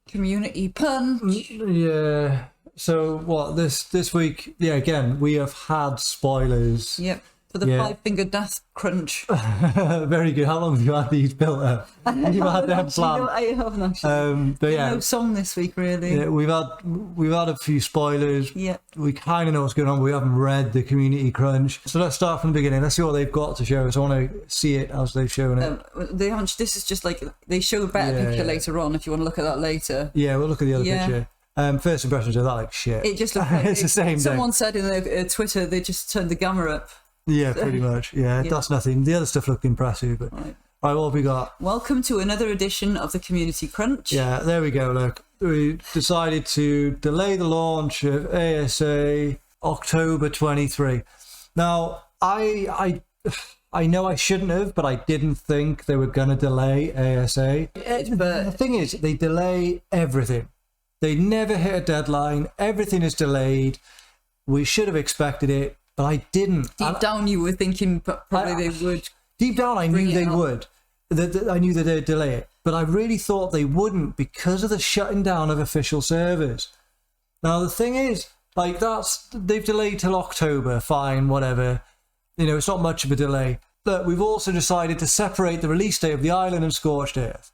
Community pun. Yeah. So what this week? Yeah, again we have had spoilers. Yep. For the 5-finger death crunch. Very good. How long have you had these built up? You've had them planned. I haven't actually. But yeah, no song this week really. Yeah, we've had a few spoilers. Yeah. We kind of know what's going on, but we haven't read the community crunch. So let's start from the beginning. Let's see what they've got to show us. I want to see it as they've shown it. They haven't. This is just like they show a better picture later on. If you want to look at that later. Yeah, we'll look at the other picture. First impressions of that like shit. It just looks like it's the same. Someone said in Twitter they just turned the gamma up. Yeah, pretty much. Yeah, that's nothing. The other stuff looked impressive, but right, what have we got? Welcome to another edition of the Community Crunch. Yeah, there we go. Look, we decided to delay the launch of ASA October 23. Now, I know I shouldn't have, but I didn't think they were going to delay ASA. But the thing is, they delay everything. They never hit a deadline. Everything is delayed. We should have expected it. But I didn't. Deep down, you were thinking probably they would. Deep down, I knew they would. I knew that they'd delay it. But I really thought they wouldn't because of the shutting down of official servers. Now, the thing is, like, they've delayed till October, fine, whatever. You know, it's not much of a delay. But we've also decided to separate the release date of the island and Scorched Earth.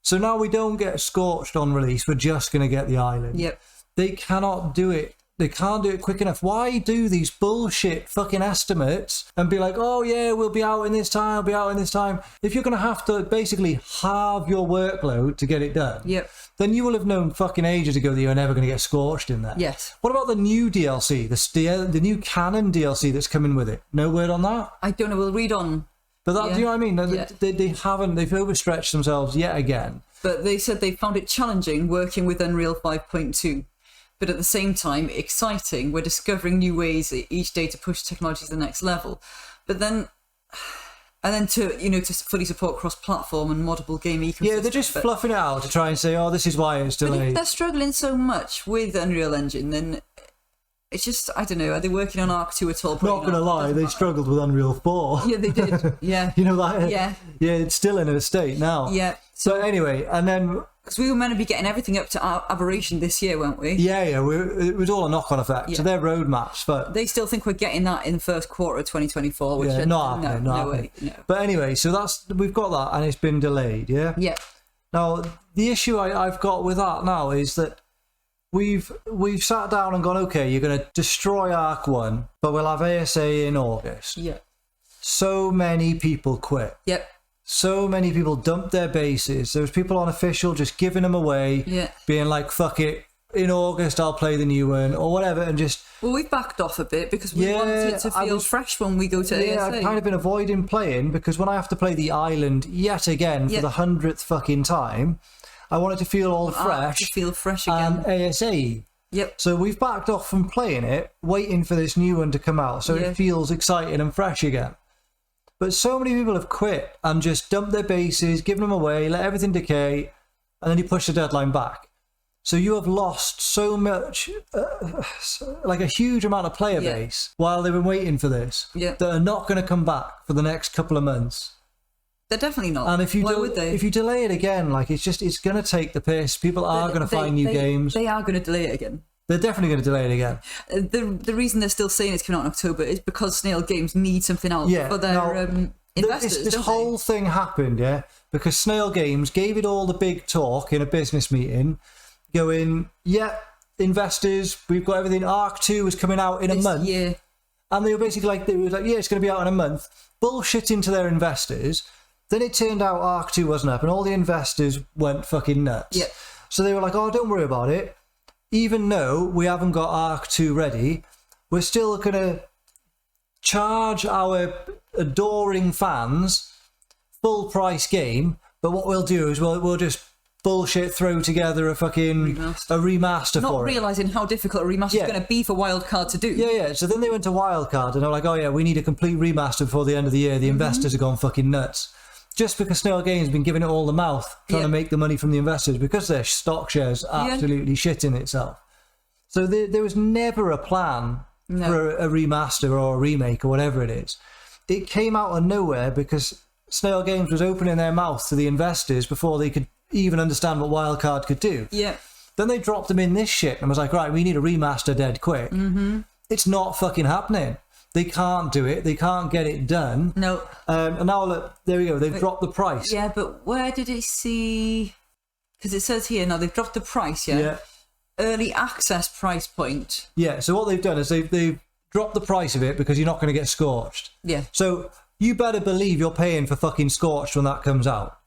So now we don't get Scorched on release, we're just going to get the island. Yep. They cannot do it. They can't do it quick enough. Why do these bullshit fucking estimates and be like, oh yeah, we'll be out in this time, we'll be out in this time. If you're going to have to basically halve your workload to get it done, then you will have known fucking ages ago that you're never going to get Scorched in there. Yes. What about the new DLC, the new canon DLC that's coming with it? No word on that? I don't know, we'll read on. But that, do you know what I mean? They've overstretched themselves yet again. But they said they found it challenging working with Unreal 5.2. But at the same time, exciting. We're discovering new ways each day to push technology to the next level. But then, and then to fully support cross-platform and moddable game ecosystem. Yeah, they're just fluffing it out to try and say, oh, this is why it's delayed. But if they're struggling so much with Unreal Engine, then it's just, I don't know, are they working on Ark 2 at all? Not going to lie, they struggled with Unreal 4. Yeah, they did. Yeah. You know that? Yeah. Yeah, it's still in a state now. Yeah. So anyway, and then... Because we were meant to be getting everything up to Aberration this year, weren't we? Yeah, it was all a knock-on effect. So their roadmaps, but... They still think we're getting that in the first quarter of 2024, which is not happening. No way, no. But anyway, so we've got that, and it's been delayed, yeah? Yeah. Now, the issue I've got with that now is that we've sat down and gone, okay, you're going to destroy Ark 1, but we'll have ASA in August. Yeah. So many people quit. Yep. So many people dumped their bases. There was people on official just giving them away, being like, fuck it, in August I'll play the new one, or whatever, and just... Well, we've backed off a bit because we want it to feel fresh when we go to ASA. Yeah, I've kind of been avoiding playing because when I have to play the island yet again for the 100th fucking time, I want it to feel all fresh. To feel fresh again. And ASA. Yep. So we've backed off from playing it, waiting for this new one to come out, so it feels exciting and fresh again. But so many people have quit and just dumped their bases, given them away, let everything decay, and then you push the deadline back. So you have lost so much, like a huge amount of player base while they've been waiting for this that are not going to come back for the next couple of months. They're definitely not. And if you if you delay it again, like it's going to take the piss. People are going to find new games. They are going to delay it again. They're definitely going to delay it again. The reason they're still saying it's coming out in October is because Snail Games need something else for their investors. This whole thing happened, because Snail Games gave it all the big talk in a business meeting, going, investors, we've got everything. Ark 2 is coming out in a month. Yeah. And they were basically like, it's going to be out in a month. Bullshitting to their investors. Then it turned out Ark 2 wasn't up, and all the investors went fucking nuts. Yeah. So they were like, oh, don't worry about it. Even though we haven't got Ark 2 ready, we're still going to charge our adoring fans full price game, but what we'll do is we'll just bullshit throw together a fucking remaster Not for it. Not realising how difficult a remaster is going to be for Wildcard to do. Yeah. So then they went to Wildcard and they're like, oh yeah, we need a complete remaster before the end of the year. The investors have gone fucking nuts. Just because Snail Games has been giving it all the mouth, trying to make the money from the investors, because their stock shares absolutely shitting itself. So there was never a plan for a remaster or a remake or whatever it is. It came out of nowhere because Snail Games was opening their mouth to the investors before they could even understand what Wildcard could do. Yeah. Then they dropped them in this shit and was like, right, we need a remaster dead quick. Mm-hmm. It's not fucking happening. They can't do it. They can't get it done. No. And now look, there we go. They've dropped the price. Yeah, but where did it see? Because it says here now they've dropped the price. Yeah. Early access price point. Yeah. So what they've done is they've dropped the price of it because you're not going to get scorched. Yeah. So you better believe you're paying for fucking scorched when that comes out.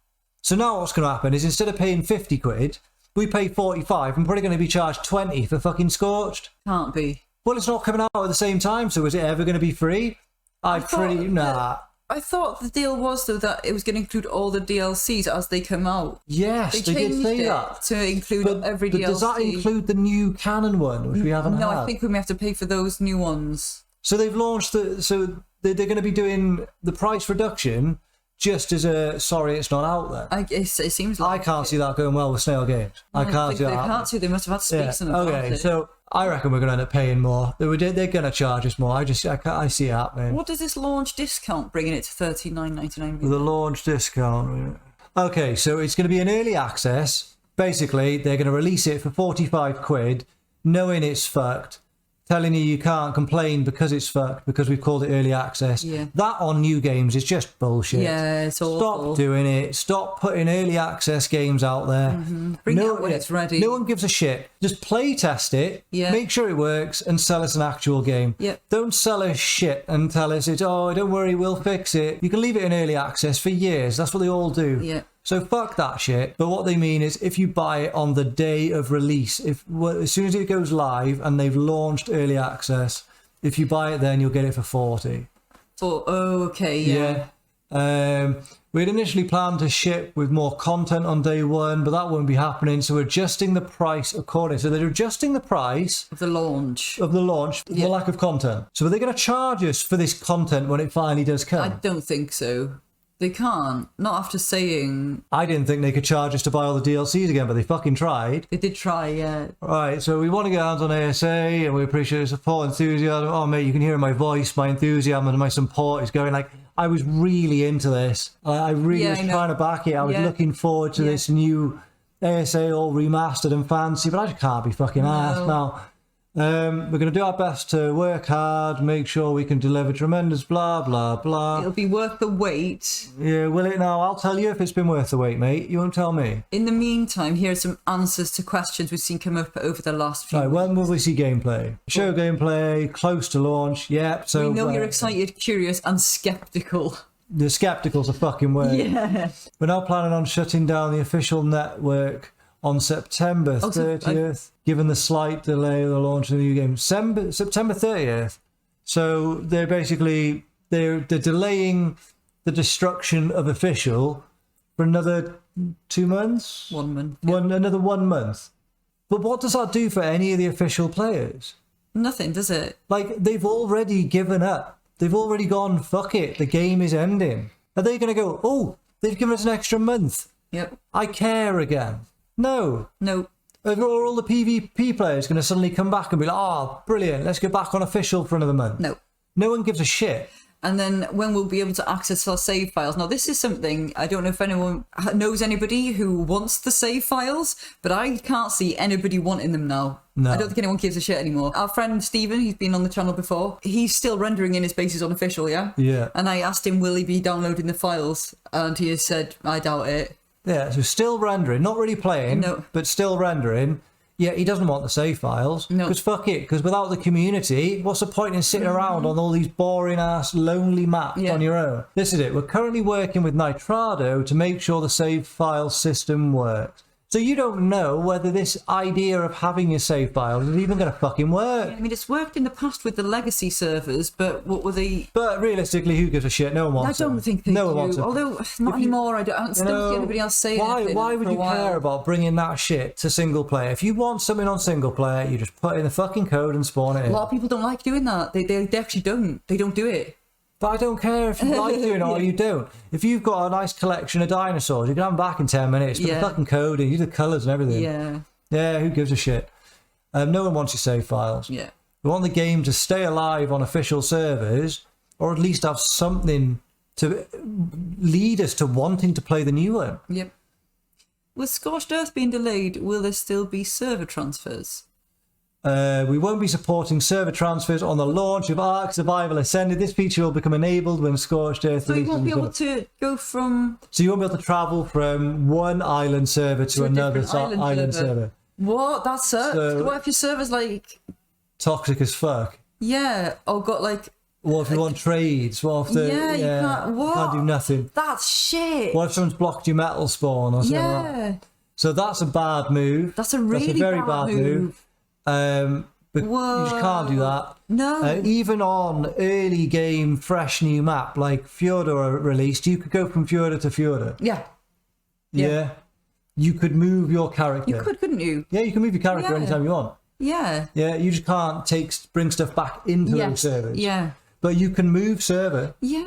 So now what's going to happen is instead of paying 50 quid, we pay 45. I'm probably going to be charged 20 for fucking scorched. Can't be. Well, it's not coming out at the same time, so is it ever going to be free? I thought the deal was, though, that it was going to include all the DLCs as they come out. Yes, they did say that. To include every DLC. Does that include the new canon one, which we haven't had? No, I think we may have to pay for those new ones. So they've launched so they're going to be doing the price reduction just as a sorry it's not out there. It seems like I can't see that going well with Snail Games. I can't see that. They can't see. They must have had to speak to them about it. So I reckon we're going to end up paying more. They're going to charge us more. I see it happening. What does this launch discount bringing it to $39.99? The launch discount. Okay, so it's going to be an early access. Basically, they're going to release it for 45 quid, knowing it's fucked, telling you can't complain because it's fucked, because we've called it early access. Yeah. That on new games is just bullshit. Yeah, it's awful. Stop doing it. Stop putting early access games out there. Mm-hmm. Bring it out when it's ready. No one gives a shit. Just play test it, make sure it works, and sell us an actual game. Yep. Don't sell us shit and tell us don't worry, we'll fix it. You can leave it in early access for years. That's what they all do. Yeah. So fuck that shit. But what they mean is if you buy it on the day of release, as soon as it goes live and they've launched early access, if you buy it then you'll get it for 40. Okay, yeah. We'd initially planned to ship with more content on day one, but that won't be happening. So we're adjusting the price accordingly. So they're adjusting the price of the launch, the lack of content. So are they going to charge us for this content when it finally does come? I don't think so. They can't. Not after saying... I didn't think they could charge us to buy all the DLCs again, but they fucking tried. They did try, yeah. Right, so we want to get hands on ASA, and we appreciate the support, enthusiasm. Oh, mate, you can hear in my voice, my enthusiasm and my support is going like, I was really into this. I really was trying to back it. I was looking forward to this new ASA all remastered and fancy, but I just can't be fucking arsed now. We're going to do our best to work hard, make sure we can deliver tremendous blah, blah, blah. It'll be worth the wait. Yeah, will it now? I'll tell you if it's been worth the wait, mate. You won't tell me. In the meantime, here are some answers to questions we've seen come up over the last few weeks. When will we see gameplay? Show gameplay, close to launch, yep. So we know you're excited, curious and sceptical. The skeptical's a fucking word. Yeah. We're now planning on shutting down the official network on September 30th, given the slight delay of the launch of the new game. September 30th. So they're basically they're delaying the destruction of official for another 2 months. 1 month. Another 1 month. But what does that do for any of the official players? Nothing, does it? Like, they've already given up. They've already gone, fuck it, the game is ending. Are they going to go, oh, they've given us an extra month? Yep. I care again. No. Are all the PvP players going to suddenly come back and be like, oh, brilliant, let's go back on official for another month? No. No one gives a shit. And then when we'll be able to access our save files. Now, this is something, I don't know if anyone knows anybody who wants the save files, but I can't see anybody wanting them now. No. I don't think anyone gives a shit anymore. Our friend Stephen, he's been on the channel before, he's still rendering in his bases on official, yeah? Yeah. And I asked him, will he be downloading the files? And he has said, I doubt it. Yeah, so still rendering, not really playing, but still rendering. Yeah, he doesn't want the save files. No. Because fuck it, because without the community, what's the point in sitting around on all these boring-ass, lonely maps on your own? This is it. We're currently working with Nitrado to make sure the save file system works. So you don't know whether this idea of having your save files is even going to fucking work. I mean, it's worked in the past with the legacy servers, but what were they... But realistically, who gives a shit? No one wants them. I don't think they do. Wants Although, not anymore. I don't see anybody else saying anything. Why would you care about bringing that shit to single player? If you want something on single player, you just put in the fucking code and spawn it in. A lot of people don't like doing that. They actually don't. They don't do it. But I don't care if you like doing it or you don't. If you've got a nice collection of dinosaurs, you can have them back in 10 minutes. Put the fucking code in, use the colours and everything. Yeah. Yeah, who gives a shit? No one wants your save files. Yeah. We want the game to stay alive on official servers, or at least have something to lead us to wanting to play the new one. Yep. With Scorched Earth being delayed, will there still be server transfers? We won't be supporting server transfers on the launch of Ark Survival Ascended. This feature will become enabled when Scorched Earth So you releases. won't be able to go from... So you won't be able to travel from one island server to a another different island server. What? That sucks. So- What if your server's like... Toxic as fuck. Yeah, or got like... What if you want trades? What if the, Yeah, you can't... What? you can't do nothing? That's shit. What if someone's blocked your metal spawn or something like that? Yeah. So that's a bad move. That's a really very bad move. But you just can't do that. No. Even on early game, fresh new map like Fjordur released, you could go from Fjordur to Fjordur. Yeah. Yeah. You could move your character. You could, couldn't you? Yeah, you can move your character Yeah. anytime you want. Yeah. Yeah, you just can't bring stuff back into those servers. Yeah. But you can move server. Yeah.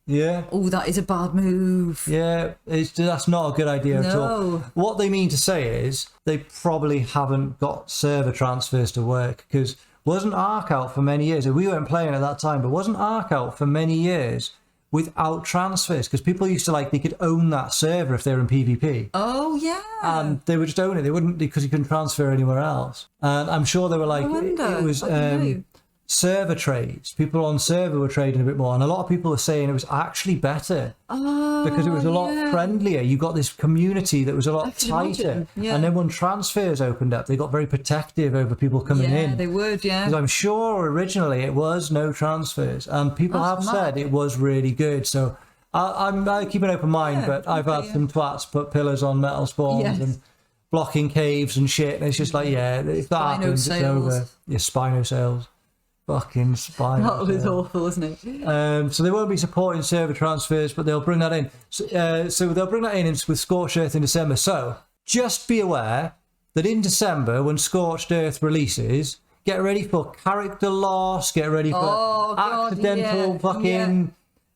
Yeah. Oh, that is a bad move. Yeah, that's not a good idea at all. No. What they mean to say is they probably haven't got server transfers to work, because wasn't Ark out for many years? We weren't playing at that time, but wasn't Ark out for many years without transfers? Because people used to they could own that server if they were in PvP. Oh, yeah. And they would just own it. They wouldn't, because you couldn't transfer anywhere else. And I'm sure they were like, it was server trades. People on server were trading a bit more, and a lot of people were saying it was actually better because it was a lot friendlier. You got this community that was a lot tighter, and then when transfers opened up, they got very protective over people coming in. Yeah, they would, yeah. Because I'm sure originally it was no transfers, and people have said it was really good. So I keep an open mind, but I've had some twats put pillars on metal spawns and blocking caves and shit, and it's just if that happens, it's over. Yeah, Spino sales. Fucking Spino. That was awful, isn't it? So they won't be supporting server transfers, but they'll bring that in. So they'll bring that in with Scorched Earth in December. So just be aware that in December, when Scorched Earth releases, get ready for character loss, get ready for accidental fucking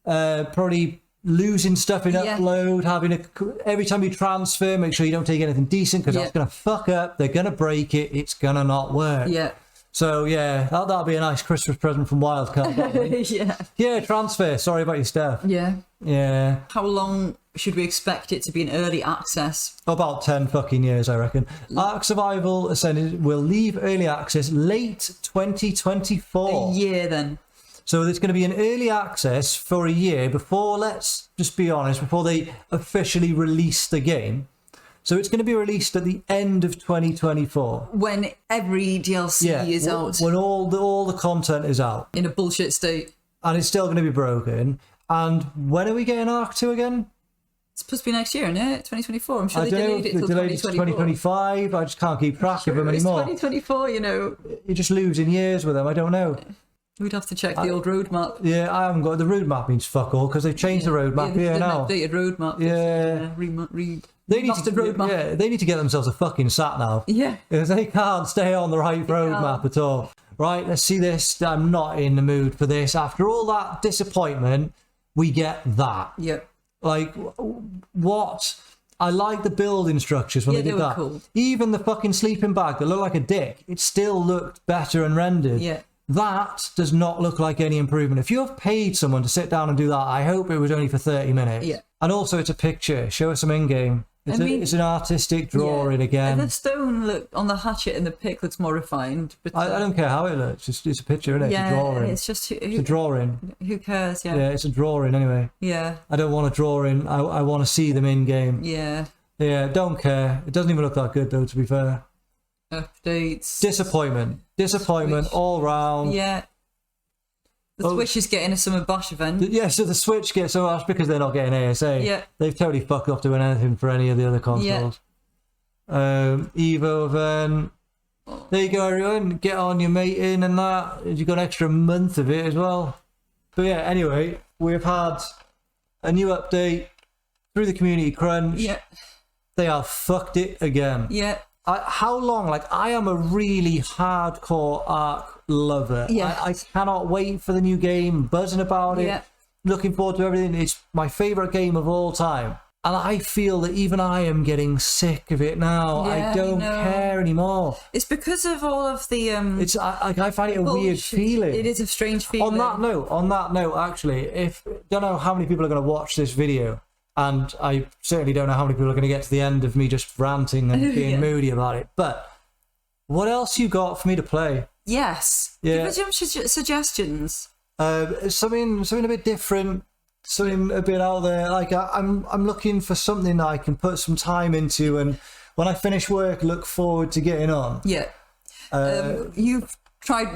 probably losing stuff in upload, every time you transfer, make sure you don't take anything decent, because that's going to fuck up, they're going to break it, it's going to not work. Yeah. So yeah, that'll be a nice Christmas present from Wildcard. Yeah, transfer. Sorry about your stuff. Yeah. Yeah. How long should we expect it to be in early access? About 10 fucking years, I reckon. Ark Survival Ascended will leave early access late 2024. A year then. So it's going to be in early access for a year before, let's just be honest, before they officially release the game. So it's going to be released at the end of 2024. When every DLC is out. When all the content is out. In a bullshit state. And it's still going to be broken. And when are we getting Ark 2 again? It's supposed to be next year, isn't it? 2024. I'm sure they delayed it till 2025. I just can't keep track of them anymore. 2024, you know. You're just losing years with them. I don't know. We'd have to check the old roadmap. Yeah, I haven't got the roadmap. Means fuck all, because they've changed the roadmap here now. Updated roadmap. They need to get themselves a fucking sat nav. Yeah. Because they can't stay on the right roadmap at all. Right, let's see this. I'm not in the mood for this. After all that disappointment, we get that. Yep. Like, what? I like the building structures when they did that. Cool. Even the fucking sleeping bag that looked like a dick, it still looked better and rendered. Yeah. That does not look like any improvement. If you have paid someone to sit down and do that, I hope it was only for 30 minutes. Yeah. And also, it's a picture. Show us some in-game. It's an artistic drawing again. And the stone look on the hatchet in the pic looks more refined. But I don't care how it looks. It's a picture, isn't it? Yeah, it's a drawing. It's just it's a drawing. Who cares? Yeah. Yeah, it's a drawing anyway. Yeah. I don't want a drawing. I want to see them in game. Yeah. Yeah, don't care. It doesn't even look that good though, to be fair. Updates. Disappointment Switch. all round. Yeah. The Switch is getting a summer bash event. Yeah, so the Switch gets so that's because they're not getting ASA. Yeah. They've totally fucked off doing anything for any of the other consoles. Yeah. Evo event. There you go, everyone. Get on your mating and that. You got an extra month of it as well. But yeah, anyway, we've had a new update through the community crunch. Yeah. They have fucked it again. Yeah. How long? Like, I am a really hardcore Ark lover. Yeah. I cannot wait for the new game, buzzing about it, looking forward to everything. It's my favourite game of all time. And I feel that even I am getting sick of it now. Yeah, I don't care anymore. It's because of all of the... I find it a weird feeling. It is a strange feeling. On that note, actually, don't know how many people are going to watch this video, And I certainly don't know how many people are going to get to the end of me just ranting and being moody about it. But what else you got for me to play? Yes. Yeah. Give us some suggestions. Something a bit different, something a bit out there. Like I'm looking for something that I can put some time into, and when I finish work, look forward to getting on. Yeah.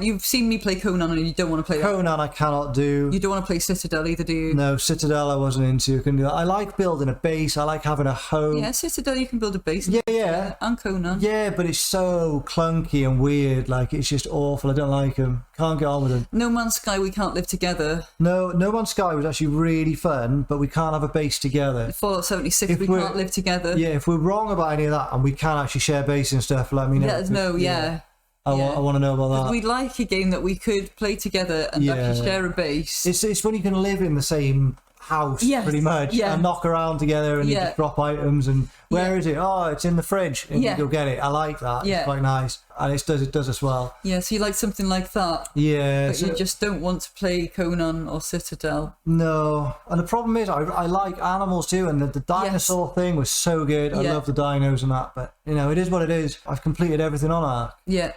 You've seen me play Conan, and you don't want to play Conan. I cannot do. You don't want to play Citadel either, do you? No, Citadel I wasn't into. Couldn't do that. I like building a base. I like having a home. Yeah, Citadel you can build a base. Yeah. And Conan. Yeah, but it's so clunky and weird. Like, it's just awful. I don't like them. Can't get on with them. No Man's Sky, we can't live together. No Man's Sky was actually really fun, but we can't have a base together. Fallout 76, we can't live together. Yeah, if we're wrong about any of that and we can actually share base and stuff, let me know. Let us know, yeah. I want to know about that. We'd like a game that we could play together and actually share a base. It's when you can live in the same house, pretty much, and knock around together and you just drop items. And where is it? Oh, it's in the fridge, and you go get it. I like that. It's quite nice, and it does as well. Yeah, so you like something like that. Yeah, but you just don't want to play Conan or Citadel. No, and the problem is I like animals too, and the dinosaur thing was so good. I love the dinos and that, but it is what it is. I've completed everything on Ark. Yeah.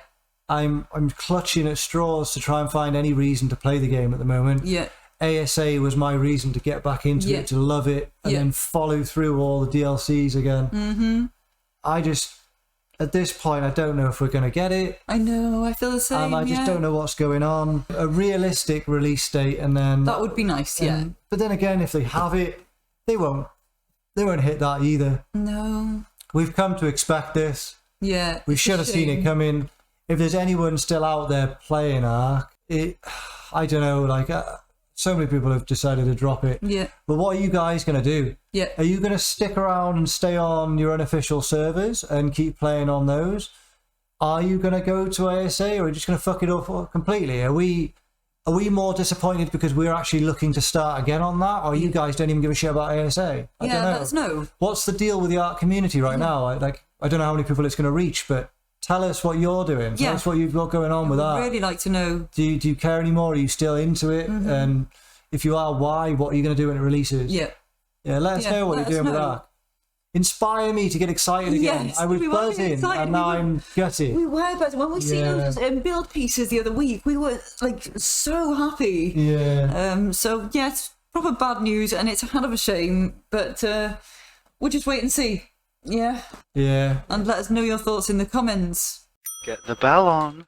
I'm clutching at straws to try and find any reason to play the game at the moment. Yeah. ASA was my reason to get back into it, to love it, and then follow through all the DLCs again. Mm-hmm. At this point, I don't know if we're going to get it. I know, I feel the same. And I just don't know what's going on. A realistic release date, and then that would be nice. Yeah. But then again, if they have it, they won't hit that either. No. We've come to expect this. Yeah. We should have seen it coming. If there's anyone still out there playing Ark, I don't know, like, so many people have decided to drop it. Yeah. But what are you guys going to do? Yeah. Are you going to stick around and stay on your unofficial servers and keep playing on those? Are you going to go to ASA, or are you just going to fuck it up completely? Are we more disappointed because we're actually looking to start again on that, or you guys don't even give a shit about ASA? I don't know. Let us know. What's the deal with the Ark community right now? I don't know how many people it's going to reach, but tell us what you're doing. Tell us what you've got going on with that. I'd really like to know. Do you care anymore? Are you still into it? Mm-hmm. And if you are, why? What are you going to do when it releases? Yeah. Yeah, let us know what you're doing with that. Inspire me to get excited again. Yes, I was buzzing and now I'm gutted. We were buzzing. When we seen those build pieces the other week, we were like so happy. Yeah. So yeah, it's proper bad news and it's a hell of a shame, but we'll just wait and see. Yeah. Yeah. And let us know your thoughts in the comments. Get the bell on.